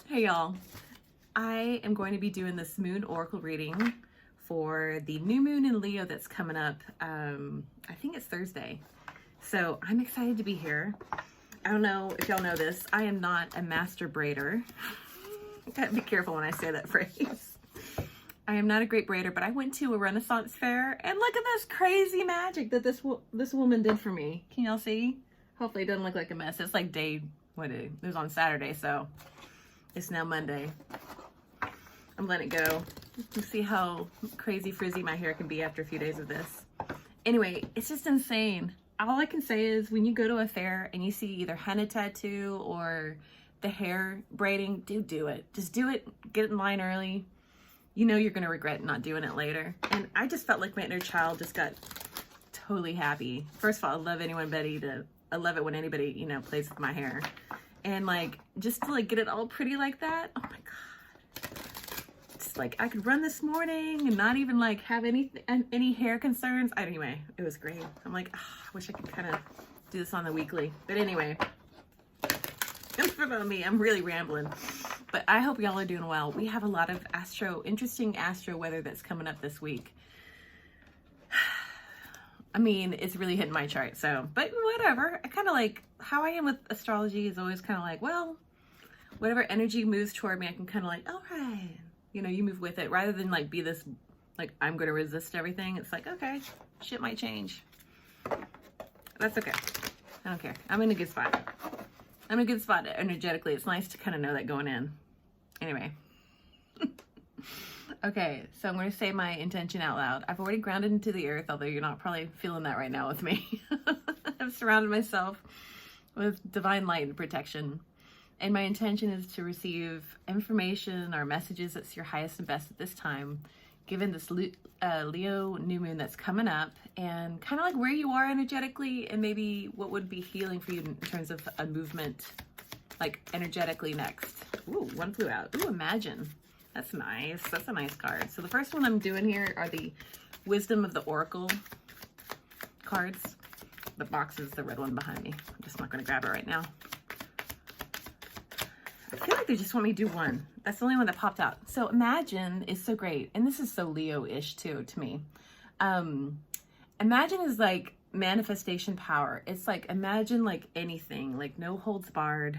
Hey y'all, I am going to be doing this moon oracle reading for the new moon in Leo that's coming up. I think it's Thursday. So I'm excited to be here. I don't know if y'all know this. I am not a master braider. Gotta be careful when I say that phrase. I am not a great braider, but I went to a Renaissance fair and look at this crazy magic that this woman did for me. Can y'all see? Hopefully it doesn't look like a mess. It's like it was on Saturday, so it's now Monday. I'm letting it go. You see how crazy frizzy my hair can be after a few days of this. Anyway, it's just insane. All I can say is when you go to a fair and you see either henna tattoo or the hair braiding, do it. Just do it. Get in line early. You know you're going to regret not doing it later. And I just felt like my inner child just got totally happy. First of all, I love it when anybody, plays with my hair. And just to get it all pretty like that, oh my God. It's I could run this morning and not even have any hair concerns. Anyway, it was great. I'm I wish I could kind of do this on the weekly. But anyway, enough about me. I'm really rambling. But I hope y'all are doing well. We have a lot of interesting astro weather that's coming up this week. I mean, it's really hitting my chart, so, but whatever. I kind of how I am with astrology is always kind of well, whatever energy moves toward me, I can kind of all right, you move with it rather than be this, I'm going to resist everything. It's okay, shit might change. That's okay. I don't care. I'm in a good spot. I'm in a good spot energetically. It's nice to kind of know that going in. Anyway. Okay, so I'm going to say my intention out loud. I've already grounded into the earth, although you're not probably feeling that right now with me. I've surrounded myself with divine light and protection. And my intention is to receive information or messages that's your highest and best at this time, given this Leo new moon that's coming up, and kind of where you are energetically and maybe what would be healing for you in terms of a movement, energetically next. Ooh, one flew out. Ooh, imagine. That's nice. That's a nice card. So the first one I'm doing here are the Wisdom of the Oracle cards. The box is the red one behind me. I'm just not going to grab it right now. I feel like they just want me to do one. That's the only one that popped out. So Imagine is so great. And this is so Leo-ish too, to me. Imagine is manifestation power. It's imagine anything, no holds barred.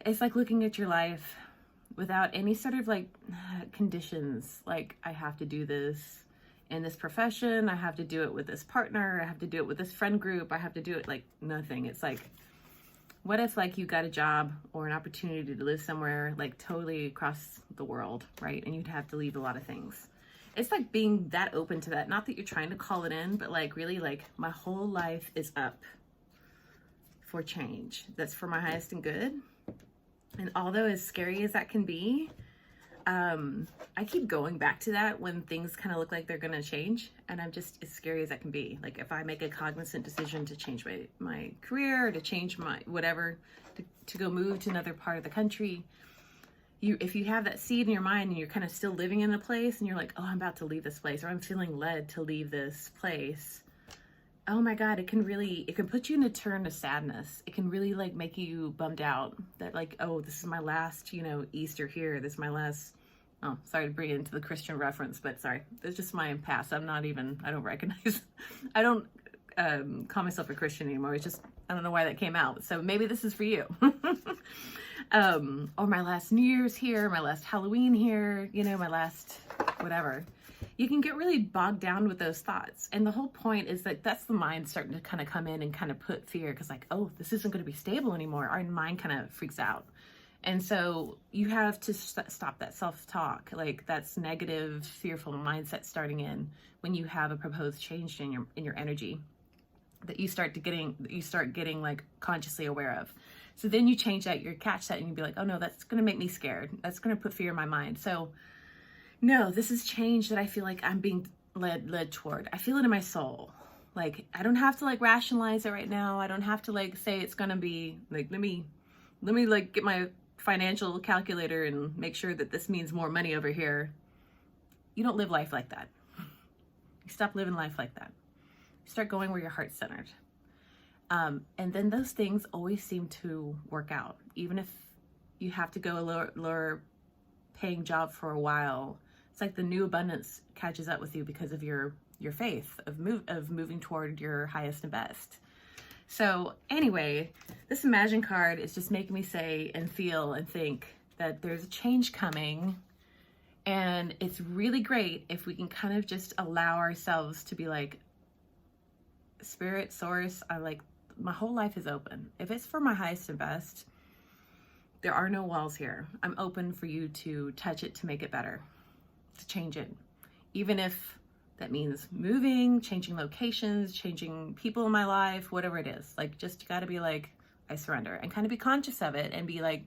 It's looking at your life without any sort of conditions. I have to do this in this profession. I have to do it with this partner. I have to do it with this friend group. I have to do it nothing. It's what if you got a job or an opportunity to live somewhere totally across the world, right? And you'd have to leave a lot of things. It's being that open to that. Not that you're trying to call it in, but really my whole life is up for change. That's for my highest and good. And although as scary as that can be, I keep going back to that when things kind of look like they're going to change. And I'm just as scary as that can be. If I make a cognizant decision to change my career, or to change my whatever, to go move to another part of the country, if you have that seed in your mind and you're kind of still living in a place and you're oh, I'm about to leave this place, or I'm feeling led to leave this place. Oh my God, it can put you in a turn of sadness. It can really make you bummed out that oh, this is my last, Easter here. This is my last, oh, sorry to bring it into the Christian reference, but sorry. It's just my past. I don't recognize, I don't call myself a Christian anymore. It's just, I don't know why that came out. So maybe this is for you. Or my last New Year's here, my last Halloween here, my last whatever. You can get really bogged down with those thoughts. And the whole point is that's the mind starting to kind of come in and kind of put fear, because oh, this isn't going to be stable anymore. Our mind kind of freaks out. And so you have to stop that self-talk, that's negative, fearful mindset starting in when you have a proposed change in your energy that you start getting consciously aware of. So then you change that, you catch that, and you be oh no, that's going to make me scared. That's going to put fear in my mind. So no, this is change that I feel I'm being led toward. I feel it in my soul. I don't have to rationalize it right now. I don't have to say it's gonna be let me get my financial calculator and make sure that this means more money over here. You don't live life like that. You stop living life like that. You start going where your heart's centered. And then those things always seem to work out, even if you have to go a lower paying job for a while. It's like the new abundance catches up with you because of your faith of moving toward your highest and best. So anyway, this Imagine card is just making me say and feel and think that there's a change coming, and it's really great if we can kind of just allow ourselves to be like, Spirit, Source, my whole life is open. If it's for my highest and best, there are no walls here. I'm open for you to touch it, to make it better, to change it. Even if that means moving, changing locations, changing people in my life, whatever it is. Like, just gotta be like, I surrender, and kind of be conscious of it and be like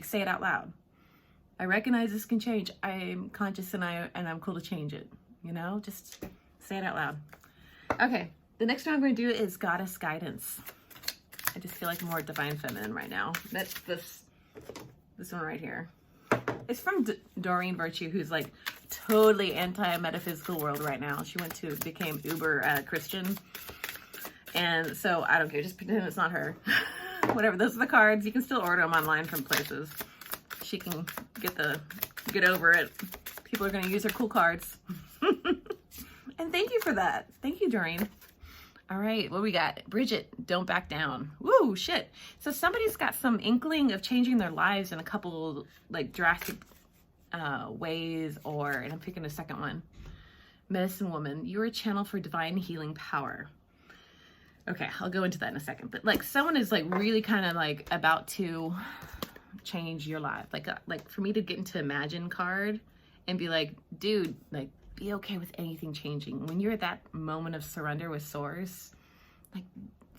say it out loud. I recognize this can change. I'm conscious and I'm cool to change it. You know, just say it out loud. Okay, the next one I'm going to do is Goddess Guidance. I just feel like more divine feminine right now. That's this one right here. It's from Doreen Virtue, who's like totally anti-metaphysical world right now. She became uber Christian. And so I don't care, just pretend it's not her. Whatever, those are the cards. You can still order them online from places. She can get over it. People are going to use her cool cards. And thank you for that. Thank you, Doreen. All right, what we got? Bridget, don't back down. Woo, shit. So somebody's got some inkling of changing their lives in a couple like drastic ways, and I'm picking a second one. Medicine Woman, you're a channel for divine healing power. Okay, I'll go into that in a second. But like someone is like really kind of like about to change your life. Like for me to get into Imagine card and be like, dude, like be okay with anything changing. When you're at that moment of surrender with Source, like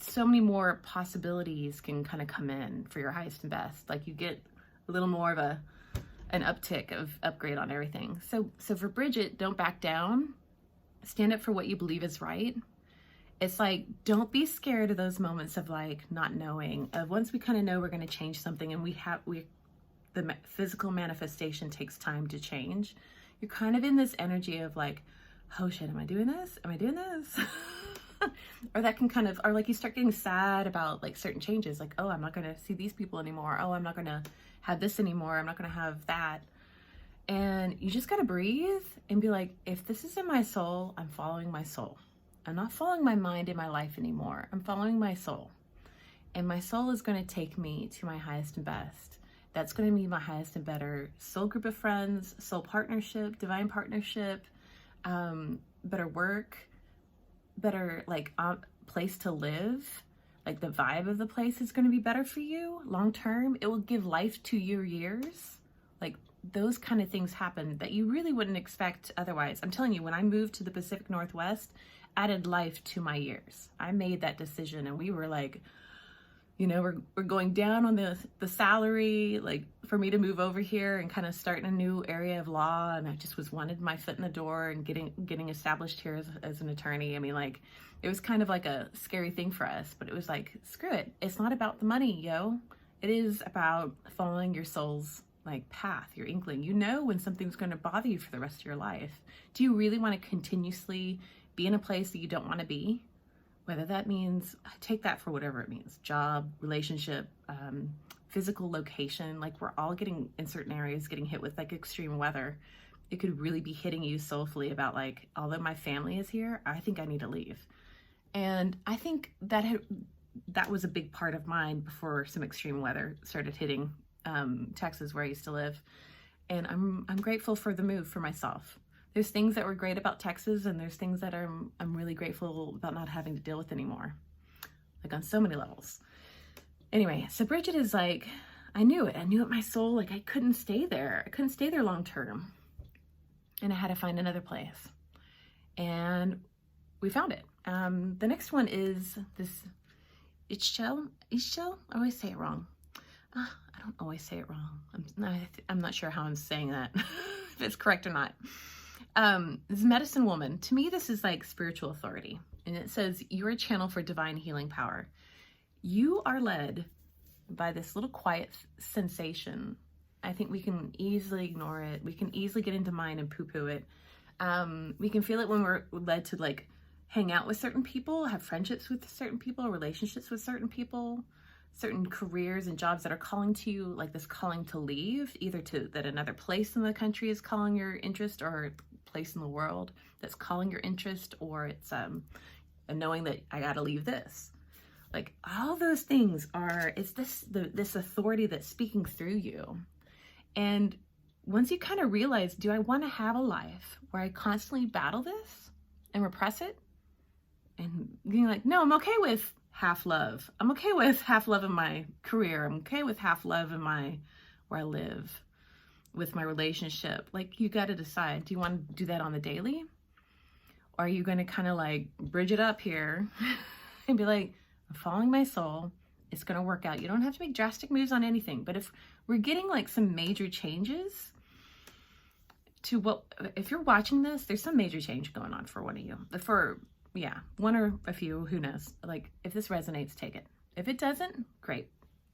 so many more possibilities can kind of come in for your highest and best. Like you get a little more of an uptick of upgrade on everything. So for Bridget, don't back down. Stand up for what you believe is right. It's like, don't be scared of those moments of like not knowing. Once we kind of know we're going to change something, and the physical manifestation takes time to change. You're kind of in this energy of like, oh shit, am I doing this? Am I doing this? Or that can kind of, or like you start getting sad about like certain changes. Like, oh, I'm not going to see these people anymore. Oh, I'm not going to have this anymore. I'm not going to have that. And you just got to breathe and be like, if this is in my soul, I'm following my soul. I'm not following my mind in my life anymore. I'm following my soul. And my soul is going to take me to my highest and best. That's going to be my highest and better soul group of friends, soul partnership, divine partnership, better work, better like place to live. Like the vibe of the place is going to be better for you long term. It will give life to your years. Like those kind of things happen that you really wouldn't expect otherwise. I'm telling you, when I moved to the Pacific Northwest, added life to my years. I made that decision, and we were like, you know, we're going down on the salary, like for me to move over here and kind of start in a new area of law. And I just wanted my foot in the door and getting established here as an attorney. I mean, like it was kind of like a scary thing for us, but it was like, screw it. It's not about the money, yo. It is about following your soul's like path, your inkling. You know when something's going to bother you for the rest of your life. Do you really want to continuously be in a place that you don't want to be? Whether that means, take that for whatever it means, job, relationship, physical location. Like we're all getting, in certain areas, getting hit with like extreme weather. It could really be hitting you soulfully about like, although my family is here, I think I need to leave. And I think that was a big part of mine before some extreme weather started hitting Texas, where I used to live. And I'm grateful for the move for myself. There's things that were great about Texas, and there's things that I'm really grateful about not having to deal with anymore, like on so many levels. Anyway, so Bridget is like, I knew it my soul, like I couldn't stay there. I couldn't stay there long term. And I had to find another place. And we found it. The next one is this Ischel. I always say it wrong. I don't always say it wrong. I'm not sure how I'm saying that, if it's correct or not. This Medicine Woman, to me, this is like spiritual authority. And it says, you're a channel for divine healing power. You are led by this little quiet sensation. I think we can easily ignore it. We can easily get into mind and poo-poo it. We can feel it when we're led to like hang out with certain people, have friendships with certain people, relationships with certain people, certain careers and jobs that are calling to you, like this calling to leave, either to that another place in the country is calling your interest, or a place in the world that's calling your interest, or it's a knowing that I gotta leave this. Like all those things are, it's this authority that's speaking through you. And once you kind of realize, do I want to have a life where I constantly battle this and repress it? And being like, no, I'm okay with half love. I'm okay with half love in my career. I'm okay with half love in where I live, with my relationship. Like, you got to decide, do you want to do that on the daily? Or are you going to kind of like bridge it up here and be like, I'm following my soul. It's going to work out. You don't have to make drastic moves on anything. But if we're getting like some major changes to if you're watching this, there's some major change going on for one of you. One or a few, who knows? Like, if this resonates, take it. If it doesn't, great.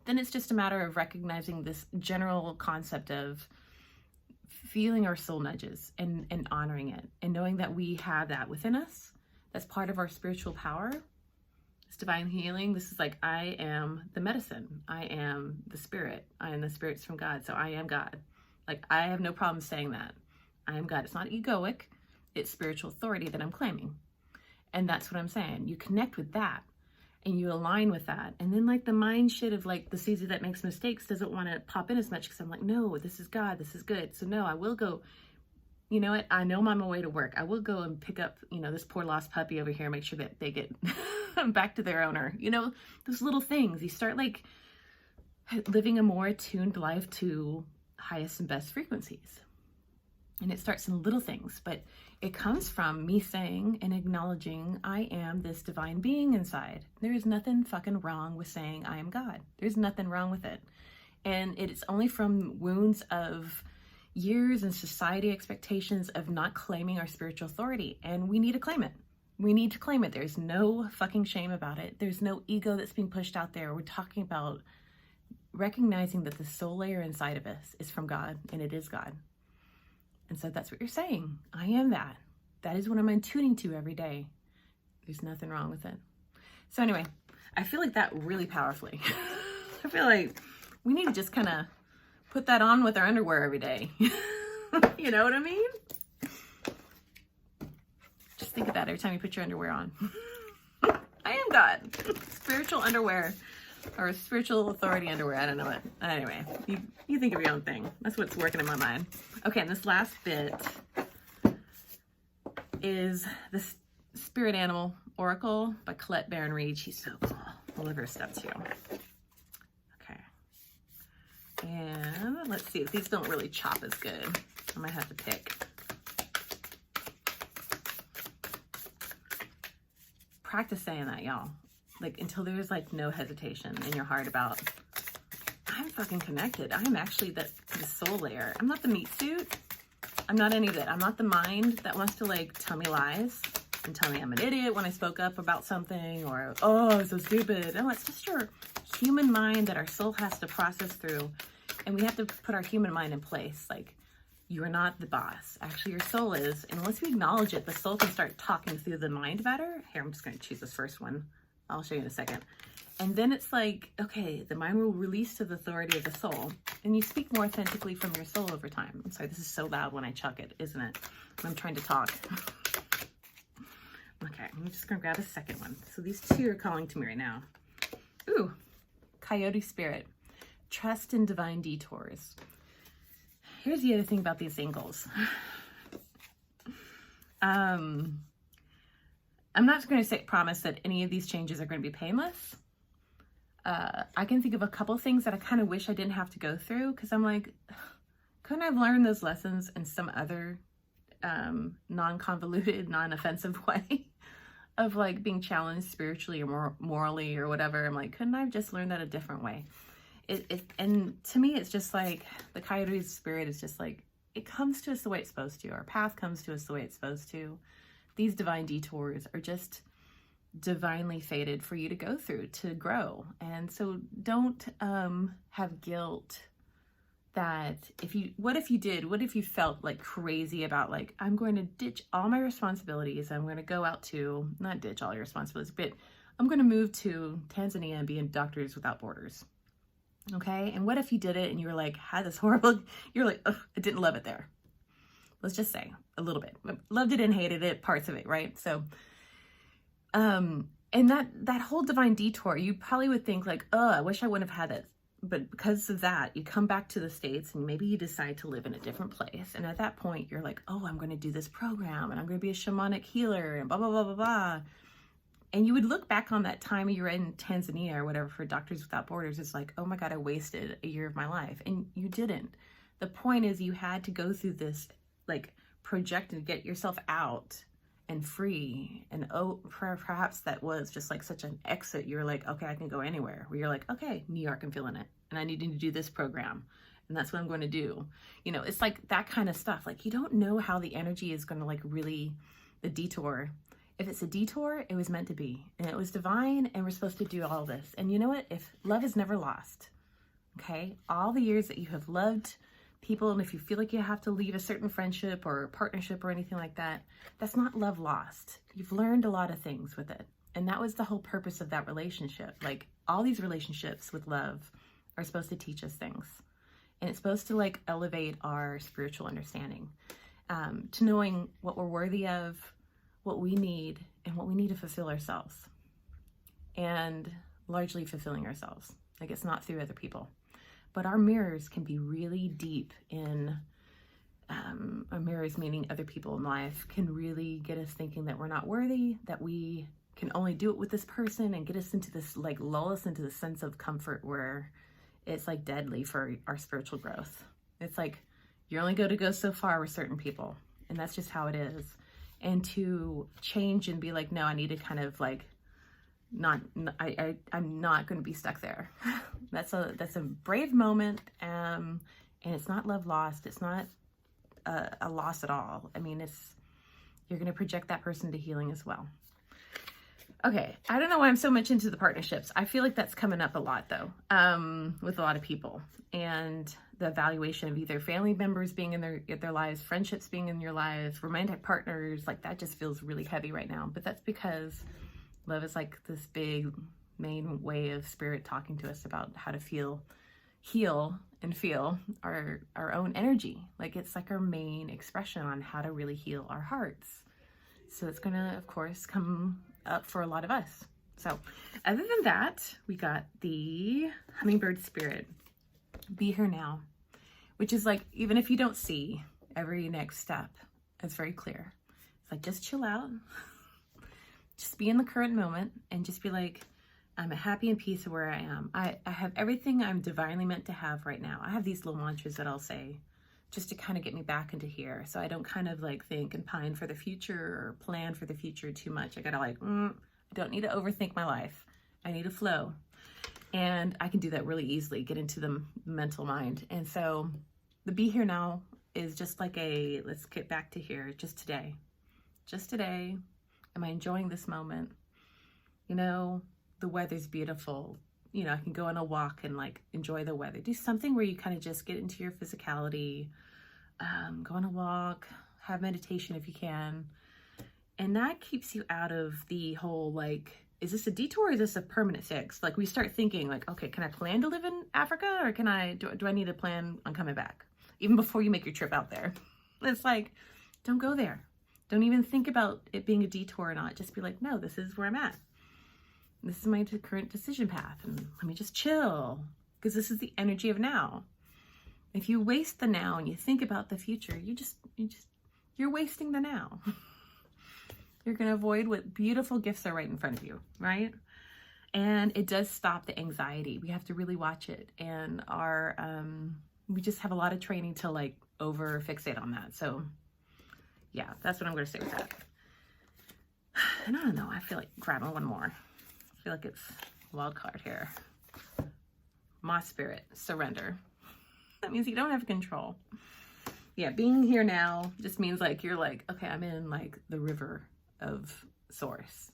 Then it's just a matter of recognizing this general concept of feeling our soul nudges and honoring it, and knowing that we have that within us. That's part of our spiritual power. It's divine healing. This is like, I am the medicine. I am the spirit. I am the spirits from God. So I am God. Like, I have no problem saying that. I am God. It's not egoic. It's spiritual authority that I'm claiming. And that's what I'm saying. You connect with that and you align with that. And then like the mind shit of like the Susie that makes mistakes doesn't want to pop in as much, because I'm like, no, this is God. This is good. So no, I will go. You know what? I know I'm on my way to work. I will go and pick up, this poor lost puppy over here, make sure that they get back to their owner. Those little things. You start like living a more attuned life to highest and best frequencies. And it starts in little things, but it comes from me saying and acknowledging I am this divine being inside. There is nothing fucking wrong with saying I am God. There's nothing wrong with it. And it's only from wounds of years and society expectations of not claiming our spiritual authority. And we need to claim it. We need to claim it. There's no fucking shame about it. There's no ego that's being pushed out there. We're talking about recognizing that the soul layer inside of us is from God, and it is God. And so that's what you're saying. I am that. That is what I'm attuning to every day. There's nothing wrong with it. So anyway, I feel like that really powerfully. I feel like we need to just kind of put that on with our underwear every day. You know what I mean? Just think of that every time you put your underwear on. I am God. Spiritual underwear, or spiritual authority underwear. I don't know it. Anyway, you think of your own thing. That's what's working in my mind. Okay, and this last bit is the Spirit Animal Oracle by Colette Baron Reed. She's so cool. I love her stuff too. Okay. And let's see, if these don't really chop as good, I might have to pick. Practice saying that, y'all. Like, until there's like no hesitation in your heart about, I'm fucking connected. I'm actually the soul layer. I'm not the meat suit. I'm not any of that. I'm not the mind that wants to like tell me lies and tell me I'm an idiot when I spoke up about something, or, oh, I'm so stupid. No, it's just your human mind that our soul has to process through. And we have to put our human mind in place. Like, you are not the boss. Actually, your soul is. And once we acknowledge it, the soul can start talking through the mind better. Here, I'm just going to choose this first one. I'll show you in a second. And then it's like, okay, the mind will release to the authority of the soul. And you speak more authentically from your soul over time. I'm sorry, this is so loud when I chuck it, isn't it? When I'm trying to talk. Okay, I'm just going to grab a second one. So these two are calling to me right now. Ooh, Coyote Spirit. Trust in divine detours. Here's the other thing about these angles. I'm not going to promise that any of these changes are going to be painless. I can think of a couple things that I kind of wish I didn't have to go through, because I'm like, couldn't I have learned those lessons in some other non-convoluted, non-offensive way of like being challenged spiritually or morally or whatever? I'm like, couldn't I have just learned that a different way? And to me, it's just like the Coyote Spirit is just like, it comes to us the way it's supposed to. Our path comes to us the way it's supposed to. These divine detours are just divinely fated for you to go through to grow. And so don't have guilt that what if you felt like crazy about like, I'm going to ditch all my responsibilities. I'm going to go out to, not ditch all your responsibilities, but I'm going to move to Tanzania and be in Doctors Without Borders. Okay. And what if you did it and you were like, had this horrible, you're like, ugh, I didn't love it there. Let's just say a little bit, loved it and hated it, parts of it. Right. So, and that whole divine detour, you probably would think like, oh, I wish I wouldn't have had it. But because of that, you come back to the States and maybe you decide to live in a different place. And at that point, you're like, oh, I'm going to do this program and I'm going to be a shamanic healer and blah, blah, blah, blah, blah. And you would look back on that time you were in Tanzania or whatever for Doctors Without Borders. It's like, oh my God, I wasted a year of my life. And you didn't. The point is you had to go through this, like, project and get yourself out and free. And oh, perhaps that was just like such an exit. You're like, okay, I can go anywhere. Where you're like, okay, New York, I'm feeling it. And I need to do this program. And that's what I'm going to do. You know, it's like that kind of stuff. Like, you don't know how the energy is going to like really, the detour. If it's a detour, it was meant to be. And it was divine. And we're supposed to do all this. And you know what? If love is never lost, okay? All the years that you have loved people, and if you feel like you have to leave a certain friendship or partnership or anything like that, that's not love lost. You've learned a lot of things with it. And that was the whole purpose of that relationship. Like, all these relationships with love are supposed to teach us things. And it's supposed to like elevate our spiritual understanding, to knowing what we're worthy of, what we need, and what we need to fulfill ourselves. And largely fulfilling ourselves. Like, it's not through other people. But our mirrors can be really deep in, our mirrors meaning other people in life, can really get us thinking that we're not worthy, that we can only do it with this person, and get us into this, like, lull us into the sense of comfort where it's like deadly for our spiritual growth. It's like, you're only going to go so far with certain people, and that's just how it is. And to change and be like, no, I need to kind of like, I'm not going to be stuck there. That's a brave moment. And it's not love lost. It's not a loss at all. I mean, you're going to project that person to healing as well. Okay. I don't know why I'm so much into the partnerships. I feel like that's coming up a lot though, with a lot of people, and the evaluation of either family members being in their lives, friendships being in your lives, romantic partners, like that just feels really heavy right now. But that's because love is like this big main way of spirit talking to us about how to heal and feel our own energy. Like, it's like our main expression on how to really heal our hearts. So it's gonna, of course, come up for a lot of us. So other than that, we got the hummingbird spirit, be here now, which is like, even if you don't see every next step, it's very clear. It's like, just chill out. Just be in the current moment and just be like, I'm happy and peace where I am. I have everything I'm divinely meant to have right now. I have these little mantras that I'll say just to kind of get me back into here. So I don't kind of like think and pine for the future or plan for the future too much. I gotta like, I don't need to overthink my life. I need to flow. And I can do that really easily, get into the mental mind. And so the be here now is just like let's get back to here, just today. Just today. Am I enjoying this moment? You know, the weather's beautiful. You know, I can go on a walk and like enjoy the weather. Do something where you kind of just get into your physicality, go on a walk, have meditation if you can. And that keeps you out of the whole like, is this a detour or is this a permanent fix? Like, we start thinking like, okay, can I plan to live in Africa, or can do I need to plan on coming back? Even before you make your trip out there. It's like, don't go there. Don't even think about it being a detour or not. Just be like, no, this is where I'm at. This is my current decision path. And let me just chill, because this is the energy of now. If you waste the now and you think about the future, you're wasting the now. You're going to avoid what beautiful gifts are right in front of you, right? And it does stop the anxiety. We have to really watch it. And we just have a lot of training to like over fixate on that. So yeah, that's what I'm going to say with that. And I don't know, I feel like grabbing one more. I feel like it's a wild card here. Moss spirit, surrender. That means you don't have control. Yeah, being here now just means like, you're like, okay, I'm in like the river of source.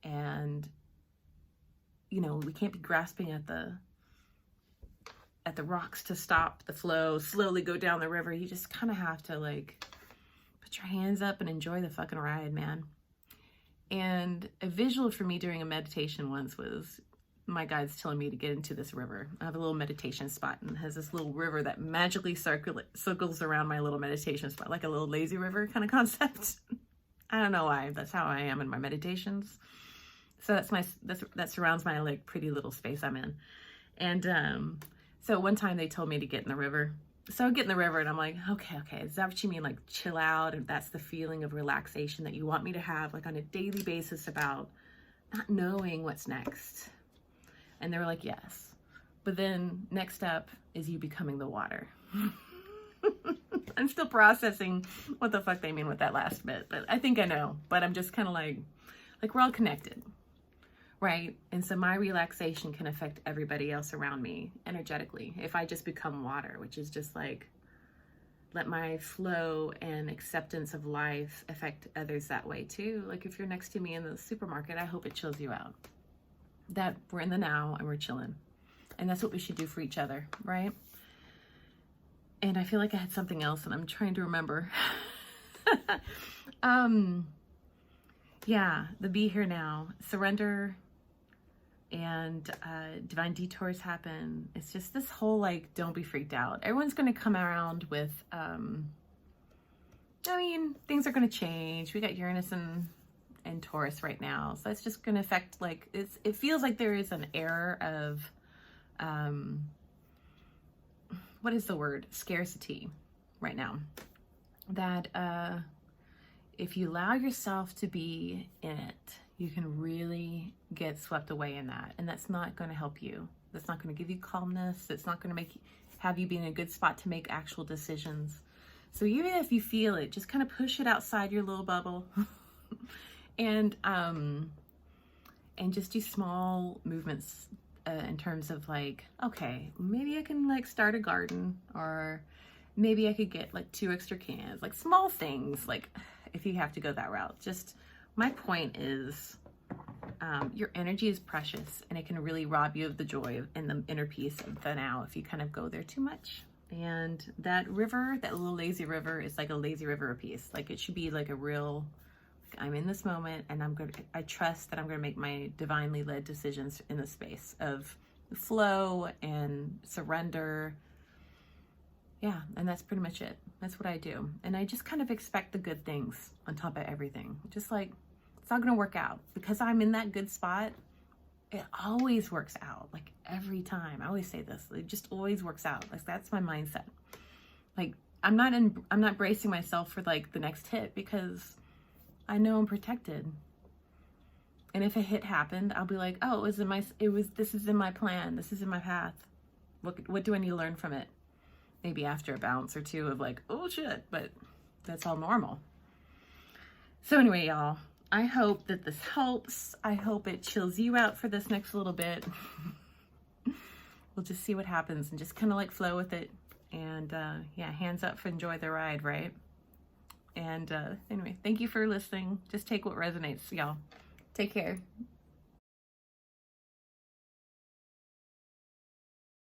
And, you know, we can't be grasping at at the rocks to stop the flow, slowly go down the river. You just kind of have to like put your hands up and enjoy the fucking ride, man. And a visual for me during a meditation once was my guide's telling me to get into this river. I have a little meditation spot and it has this little river that magically circles around my little meditation spot, like a little lazy river kind of concept. I don't know why. That's how I am in my meditations. So that surrounds my like pretty little space I'm in. And so one time they told me to get in the river. So I get in the river and I'm like, okay, is that what you mean? Like chill out, and that's the feeling of relaxation that you want me to have like on a daily basis about not knowing what's next. And they were like, yes. But then next up is you becoming the water. I'm still processing what the fuck they mean with that last bit, but I think I know. But I'm just kind of like we're all connected, right? And so my relaxation can affect everybody else around me energetically if I just become water, which is just like let my flow and acceptance of life affect others that way too. Like if you're next to me in the supermarket, I hope it chills you out. That we're in the now and we're chilling. And that's what we should do for each other, right? And I feel like I had something else and I'm trying to remember. Yeah, the be here now, surrender, and divine detours happen. It's just this whole like, don't be freaked out. Everyone's going to come around with, I mean, things are going to change. We got Uranus and Taurus right now. So it's just going to affect like, it feels like there is an air of, what is the word? Scarcity right now. That if you allow yourself to be in it, you can really get swept away in that. And that's not going to help you. That's not going to give you calmness. It's not going to have you be in a good spot to make actual decisions. So even if you feel it, just kind of push it outside your little bubble. And just do small movements in terms of like, okay, maybe I can like start a garden, or maybe I could get like 2 extra cans, like small things, like if you have to go that route. Just my point is your energy is precious and it can really rob you of the joy and the inner peace of the now if you kind of go there too much. And that river, that little lazy river, is like a lazy river of peace. Like it should be like a real, I'm in this moment and I trust that I'm going to make my divinely led decisions in the space of flow and surrender. Yeah, and that's pretty much it. That's what I do. And I just kind of expect the good things on top of everything. Just like, it's not going to work out. Because I'm in that good spot, it always works out. Like every time. I always say this. It just always works out. Like that's my mindset. Like I'm not bracing myself for like the next hit, because I know I'm protected. And if a hit happened, I'll be like, oh, this is in my plan. This is in my path. What do I need to learn from it? Maybe after a bounce or two of like, oh shit, but that's all normal. So anyway, y'all, I hope that this helps. I hope it chills you out for this next little bit. We'll just see what happens and just kind of like flow with it. And yeah, hands up for enjoy the ride, right? And anyway, thank you for listening. Just take what resonates, y'all. Take care.